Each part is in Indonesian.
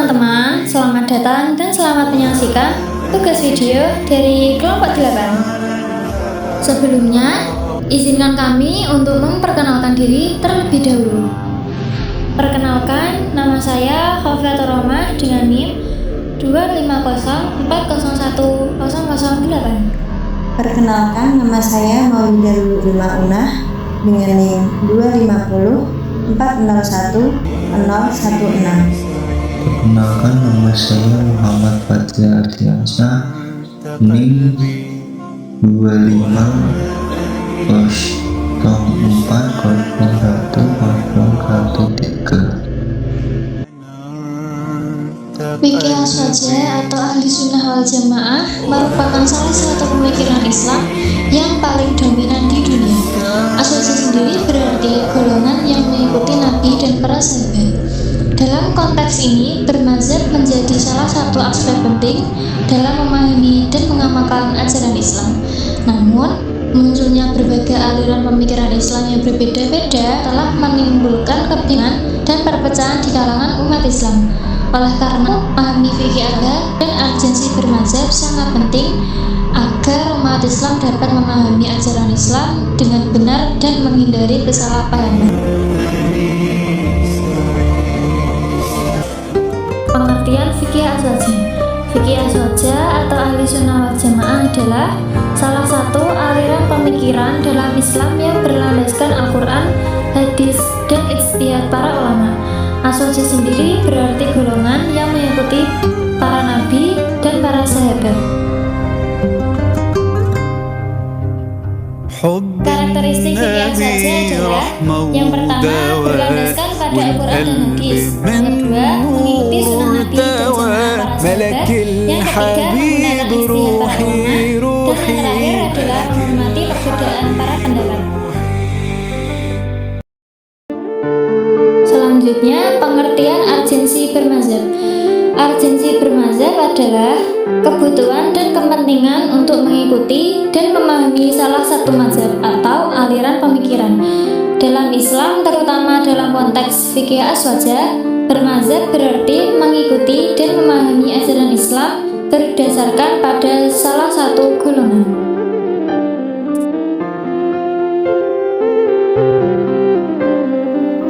teman-teman, selamat datang dan selamat menyaksikan tugas video dari kelompok 8. Sebelumnya, izinkan kami untuk memperkenalkan diri terlebih dahulu. Perkenalkan, nama saya Khofiatur Rohmah dengan NIM 250400108. Perkenalkan, nama saya Maulidah Lulurima Unah dengan NIM 250401016. Perkenalkan, nama saya Muhammad Fajar Ardiansyah, NIM 2504010113. Fikih Aswaja atau Ahli Sunnah wal Jamaah merupakan salah satu pemikiran Islam yang paling dominan di dunia. Aswaja sendiri berarti golongan yang mengikuti Nabi dan para sahabat. Dalam konteks ini, bermazhab menjadi salah satu aspek penting dalam memahami dan mengamalkan ajaran Islam. Namun, munculnya berbagai aliran pemikiran Islam yang berbeda-beda telah menimbulkan kebingungan dan perpecahan di kalangan umat Islam. Oleh karena memahami fikih agama dan urgensi bermazhab sangat penting agar umat Islam dapat memahami ajaran Islam dengan benar dan menghindari kesalahpahaman. Pengertian fikih aswaja. Fikih aswaja atau Ahli Sunnah wal Jamaah adalah salah satu aliran pemikiran dalam Islam yang berlandaskan Al-Quran, hadis, dan ijtihad para ulama. Aswaja sendiri berarti golongan yang mengikuti para nabi dan para sahabat. Karakteristik fikih aswaja adalah yang pertama, berlandaskan pada Al-Quran dan hadis. Yang kedua, mengikuti sunnah nabi dan jamaah para sahabat. Yang ketiga, menggunakan ijtihad para ulama. Dan yang terakhir adalah menghormati perbedaan para pendapat. Selanjutnya, pengertian urgensi bermazhab. Urgensi bermazhab adalah kebutuhan dan kepentingan untuk mengikuti dan memahami salah satu mazhab atau aliran pemikiran. Dalam Islam, terutama dalam konteks fikih aswaja, bermazhab berarti mengikuti dan memahami ajaran Islam berdasarkan pada salah satu golongan.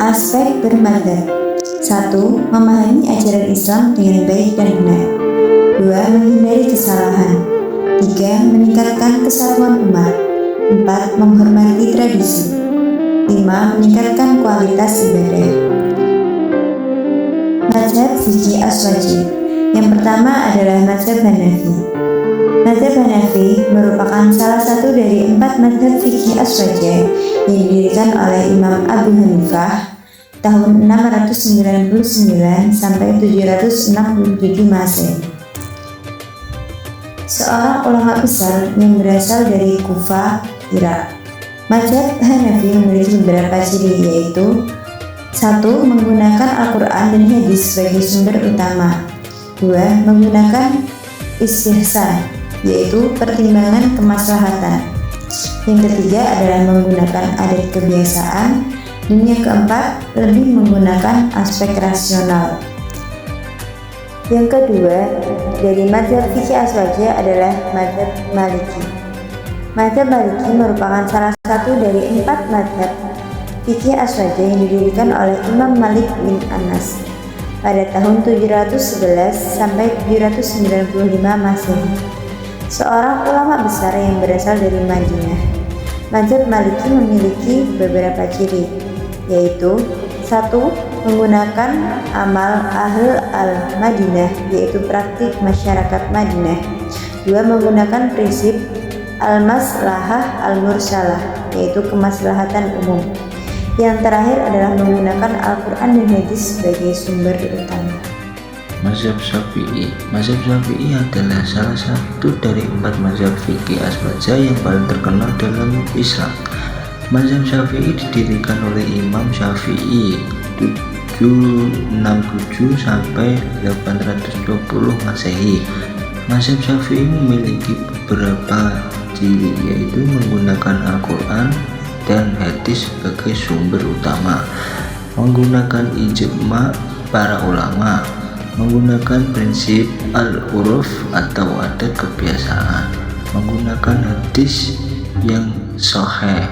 Aspek bermazhab: 1. Memahami ajaran Islam dengan baik dan benar. 2. Menghindari kesalahan. 3. Meningkatkan kesatuan umat. 4. Menghormati tradisi. 5. Meningkatkan kualitas ibadah. Mazhab fikih aswaja. Yang pertama adalah mazhab Hanafi. Mazhab Hanafi merupakan salah satu dari 4 mazhab fikih aswaja yang didirikan oleh Imam Abu Hanifah tahun 699 sampai 767 Masehi. Seorang ulama besar yang berasal dari Kufah, Irak. Mazhab Hanafi memiliki beberapa ciri, yaitu 1. Menggunakan Al-Quran dan hadis sebagai sumber utama. 2. Menggunakan istihsan, yaitu pertimbangan kemaslahatan. Yang ketiga adalah menggunakan adat kebiasaan. Dan yang keempat, lebih menggunakan aspek rasional. Yang kedua, dari mazhab fikih aswaja adalah mazhab Maliki. Mazhab Maliki merupakan salah satu dari 4 mazhab fikih aswaja yang didirikan oleh Imam Malik bin Anas pada tahun 711 sampai 795 Masehi. Seorang ulama besar yang berasal dari Madinah. Mazhab Maliki memiliki beberapa ciri, yaitu 1. Menggunakan amal ahl al-Madinah, yaitu praktik masyarakat Madinah. 2. Menggunakan prinsip al-maslahah al-mursalah, yaitu kemaslahatan umum. Yang terakhir adalah menggunakan Al-Quran dan hadis sebagai sumber utama. Mazhab Syafi'i. Mazhab Syafi'i adalah salah satu dari 4 mazhab fikih aswaja yang paling terkenal dalam Islam. Mazhab Syafi'i didirikan oleh Imam Syafi'i 767 sampai 820 Masehi. Mazhab Syafi'i memiliki beberapa ciri, yaitu menggunakan Al-Quran dan hadis sebagai sumber utama, menggunakan ijma para ulama, menggunakan prinsip al-uruf atau adat kebiasaan, menggunakan hadis yang sahih.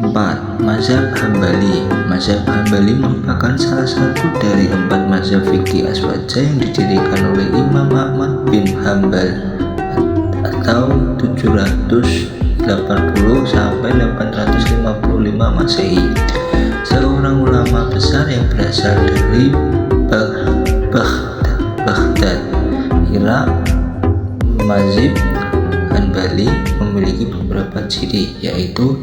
4. Mazhab Hambali. Mazhab Hambali merupakan salah satu dari 4 mazhab fikih aswaja yang didirikan oleh Imam Ahmad bin Hambal atau 780 sampai 855 Masehi. Seorang ulama besar yang berasal dari Baghdad, Irak. Mazhab Hanbali memiliki beberapa ciri, yaitu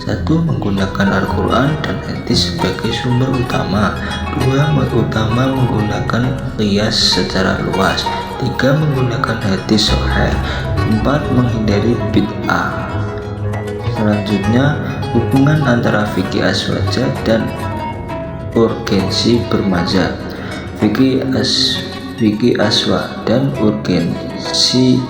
1. Menggunakan Al-Quran dan hadis sebagai sumber utama. 2. Menggunakan qiyas secara luas. 3. Menggunakan hadis sahih. 4. Menghindari bid'ah. Selanjutnya, hubungan antara fikih aswaja dan urgensi bermazhab. Fikih aswa dan urgensi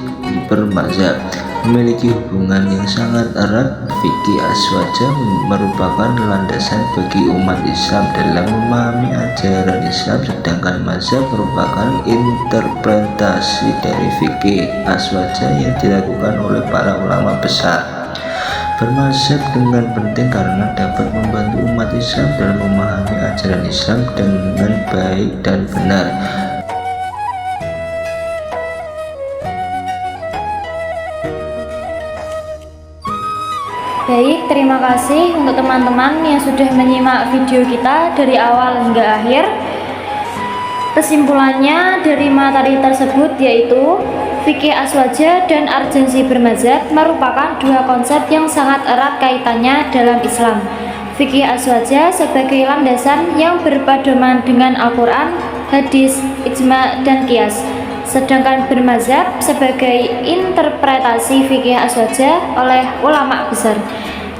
bermazhab memiliki hubungan yang sangat erat. Fikih aswaja merupakan landasan bagi umat Islam dalam memahami ajaran Islam, sedangkan mazhab merupakan interpretasi dari fikih aswaja yang dilakukan oleh para ulama besar. Bermazhab dengan penting karena dapat membantu umat Islam dalam memahami ajaran Islam dengan baik dan benar. Baik, terima kasih untuk teman-teman yang sudah menyimak video kita dari awal hingga akhir. Kesimpulannya dari materi tersebut yaitu fikih aswaja dan urgensi bermazhab merupakan dua konsep yang sangat erat kaitannya dalam Islam. Fikih aswaja sebagai landasan yang berpedoman dengan Al-Quran, hadis, ijma, dan qiyas. Sedangkan bermazhab sebagai interpretasi fikih aswaja oleh ulama besar.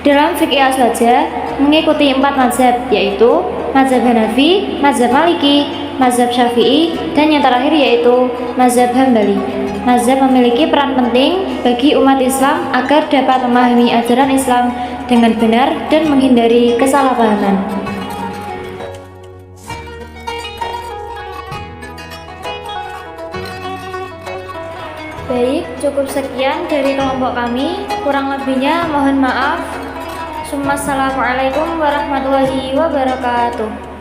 Dalam fikih aswaja mengikuti 4 mazhab, yaitu mazhab Hanafi, mazhab Maliki, mazhab Syafi'i, dan yang terakhir yaitu mazhab Hambali. Mazhab memiliki peran penting bagi umat Islam agar dapat memahami ajaran Islam dengan benar dan menghindari kesalahpahaman. Baik, cukup sekian dari kelompok kami. Kurang lebihnya mohon maaf. Assalamualaikum warahmatullahi wabarakatuh.